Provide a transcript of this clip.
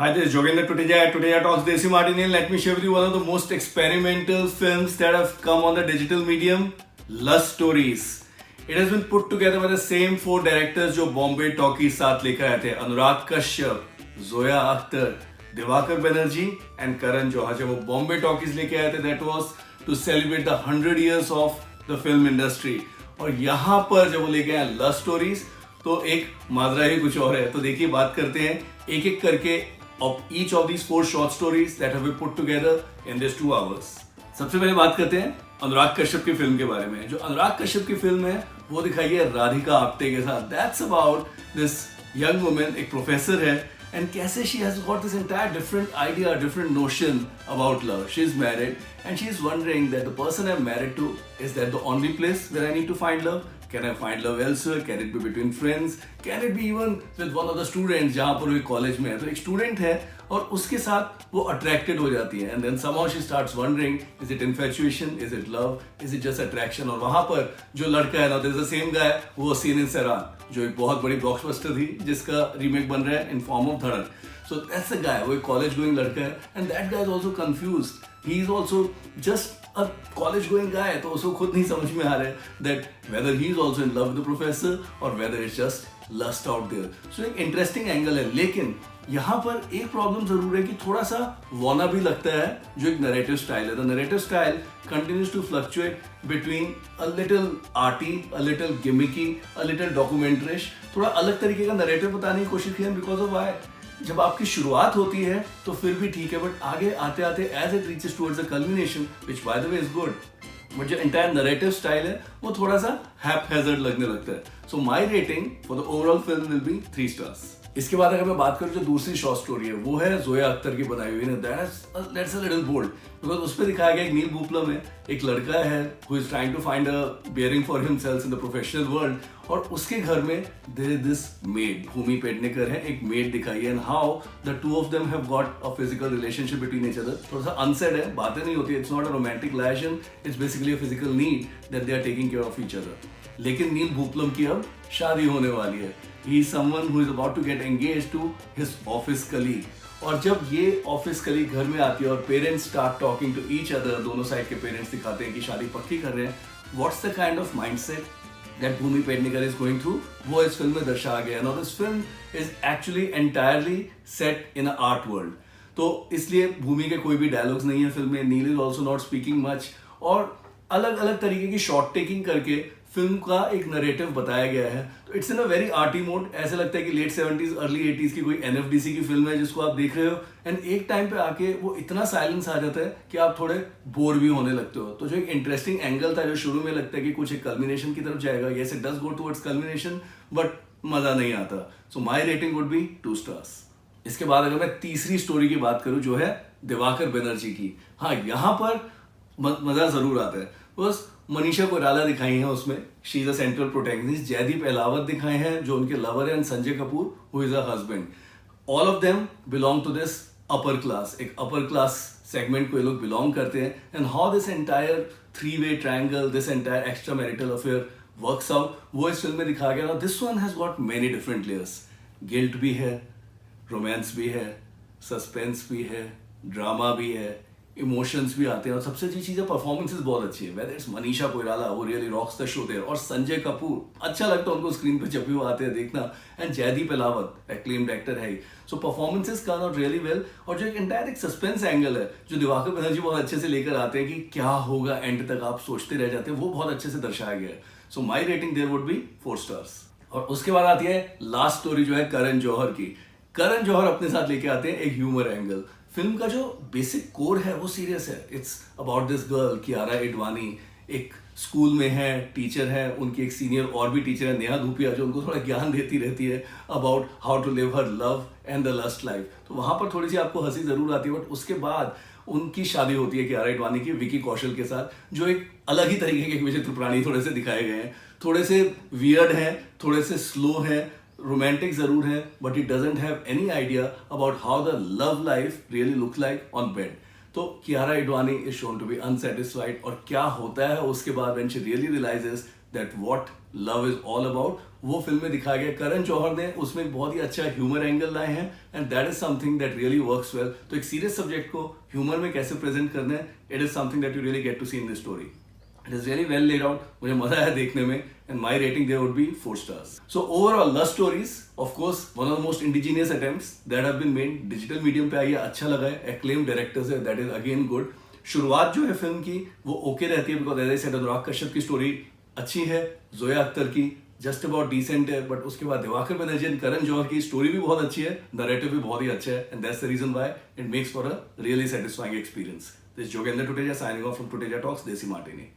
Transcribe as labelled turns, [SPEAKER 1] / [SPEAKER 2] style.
[SPEAKER 1] Hi, this is Jogendra Tuteja. Today I talks Desi Martinez. Let me share with you one of the most experimental films that have come on the digital medium, Lust Stories. It has been put together by the same four directors जो Bombay talkie साथ लेकर आए थे, Anurag Kashyap, Zoya Akhtar, Diwakar Banerjee and Karan Johar. जब वो Bombay talkies लेके आए थे, that was to celebrate the 100 years of the film industry. और यहाँ पर जब वो लेके आए लस्ट स्टोरीज, तो एक माजरा ही कुछ और है. तो देखिए, बात करते हैं एक एक करके of each of these four short stories that have been put together in these 2 hours. सबसे पहले बात करते हैं अनुराग कश्यप की फिल्म के बारे में. जो अनुराग कश्यप की फिल्म है वो दिखाई है राधिका आप्टे के साथ. That's about this young woman, एक प्रोफेसर है, and कैसे she has got this entire different idea, different notion about love. She is married and she is wondering that the person I'm married to, is that the only place where I need to find love? Can I find love elsewhere? Can it be between friends? Can it be even with one of the students जहाँ पर वो college में है? तो एक student है और उसके साथ वो अट्रैक्टेड हो जाती है. And then somehow she starts wondering, is it infatuation? Is it love? Is it just attraction? और वहाँ पर जो लड़का है ना, there is the same guy, वो सीन सरान, जो एक बहुत बड़ी ब्लॉकबस्टर थी जिसका रीमेक बन रहा है इन फॉर्म ऑफ धड़क. So that's the guy, वो एक कॉलेज गोइंग लड़का है, and that guy is also confused. He is also just a college going guy, तो उसको खुद नहीं समझ में आ रहा है that whether he is also in love with the professor or whether it's just lust out there. So एक interesting angle है, लेकिन यहाँ पर एक प्रॉब्लम जरूर है कि थोड़ा सा वाना भी लगता है जो एक नरेटिव स्टाइल है. The narrative style continues to fluctuate between a little arty, a little gimmicky, a little documentary. थोड़ा अलग तरीके का नरेटिव बताने की कोशिश की है. बिकॉज ऑफ व्हाई, जब आपकी शुरुआत होती है तो फिर भी ठीक है, बट आगे आते आते as it reaches towards the culmination, which by the way is good, but जो एंटायर नरेटिव स्टाइल है वो थोड़ा सा हैप-हैज़र्ड लगने लगता है. So my rating for the overall film will be 3 stars. इसके बाद अगर मैं बात करूं जो दूसरी शॉर्ट स्टोरी है, वो है जोया अख्तर की बनाई हुई. That's a little bold because उस पर दिखाया गया एक नील भूपला में एक लड़का है who is trying to find a bearing for himself in the professional world, और उसके घर में there is this maid, Bhumi Pednekar है, एक मेड दिखाई है, and how the two of them have got a physical relationship between each other. थोड़ा सा अनसेड है, बातें नहीं होती, it's not a romantic liaison, it's basically a physical need that they are taking care of each other. लेकिन नील भूपलम की अब शादी होने वाली है. He is someone who is about to get engaged to his office colleague. और जब ये ऑफिस कलीग घर में आती है और parents start talking to each other, दोनों साइड के पेरेंट्स दिखाते हैं कि शादी पक्की कर रहे हैं, what's the kind of mindset that Bhumi Pednekar is going through, वो इस फिल्म में दर्शाया गया है. Now this film is actually entirely set in a art world. तो इसलिए भूमि के कोई भी डायलॉग्स नहीं है फिल्म में. Neel is also not speaking much, और अलग अलग तरीके की शॉट टेकिंग करके फिल्म का एक नरेटिव बताया गया है. तो it's in a very arty mode. ऐसा लगता है कि लेट 70s अर्ली 80s की कोई NFDC की फिल्म है जिसको आप देख रहे हो, एंड एक टाइम पे आके वो इतना साइलेंस आ जाता है कि आप थोड़े बोर भी होने लगते हो. तो जो एक इंटरेस्टिंग एंगल था, जो शुरू में लगता है कि कुछ एक कल्मिनेशन की तरफ जाएगा, yes it does go towards culmination, but मजा नहीं आता. So my rating would be 2 stars. इसके बाद अगर मैं तीसरी स्टोरी की बात करूं जो है दिवाकर बनर्जी की, हाँ यहाँ पर मजा जरूर आता है. बस मनीषा कोइराला दिखाई है उसमें, she is a central protagonist. Jaideep Ahlawat दिखाए हैं जो उनके लवर है, and Sanjay Kapoor who is a husband. All of them belong to this upper class. एक अपर क्लास सेगमेंट को ये लोग बिलोंग करते हैं, and how this entire 3-way triangle, this entire extra marital affair works out, वो इस film में दिखाया गया. This one has got many different layers. Guilt भी है, रोमांस भी है, सस्पेंस भी है, ड्रामा भी है, इमोशंस भी आते हैं, और सबसे अच्छी चीज़ है परफॉर्मेंसेस बहुत अच्छी है. वेदर इट्स मनीषा कोइराला, वो really rocks the show their, और संजय कपूर अच्छा लगता है उनको स्क्रीन पे जब भी वो आते हैं देखना, and Jaideep Ahlawat acclaimed actor है. So performances turn out really well, और जो एक एंटायर एक सस्पेंस एंगल है जो दिवाकर बनर्जी बहुत अच्छे से लेकर आते हैं कि क्या होगा एंड तक आप सोचते रह जाते हैं, वो बहुत अच्छे से दर्शाया गया है. So my rating there would be 4 stars. और उसके बाद आती है लास्ट स्टोरी जो है करण जौहर की. करण जौहर अपने साथ लेके आते हैं एक ह्यूमर एंगल. फिल्म का जो बेसिक कोर है वो सीरियस है. It's about this girl Kiara Advani, एक स्कूल में है, टीचर है, उनकी एक सीनियर और भी टीचर है नेहा धूपिया, जो उनको थोड़ा ज्ञान देती रहती है about how to live her love and the lust life. तो वहाँ पर थोड़ी सी आपको हंसी जरूर आती है, बट उसके बाद उनकी शादी होती है कियारा एडवानी की विकी कौशल के साथ, जो एक अलग ही तरीके के विचित्र प्राणी थोड़े से दिखाए गए हैं. थोड़े से वियर्ड हैं, थोड़े से स्लो हैं, रोमांटिक जरूर है, but it doesn't have any idea about how the love life really look like on bed. तो Kiara Advani is shown to be unsatisfied, और क्या होता है उसके बाद when she really realises that what love is all about, वो film में दिखाया गया। करण जौहर ने उसमें एक बहुत ही अच्छा ह्यूमर एंगल लाए हैं and that is something that really works well. तो एक सीरियस सब्जेक्ट को ह्यूमर में कैसे प्रेजेंट करना है, it is something that you really get to see in this story. It is really well laid out. मुझे मजा आया देखने में and my rating there would be 4 stars. So overall, Lust Stories, of course, one of the most indigenous attempts that have been made. Digital medium पे आई है, अच्छा लगा है, acclaimed directors है, that is again good. शुरुआत जो है film की वो ओके रहती है because as I said Anurag Kashyap की स्टोरी अच्छी है, जोया अख्तर की जस्ट अबाउट डिसेंट है, बट उसके बाद दिवाकर बनर्जी एंड करण जौहर की स्टोरी भी बहुत अच्छी है, नरेटिव भी बहुत ही अच्छा है and that's the reason why it makes for a really satisfying experience. This Jogendra Tuteja signing off from Tuteja Talks Desi Martini.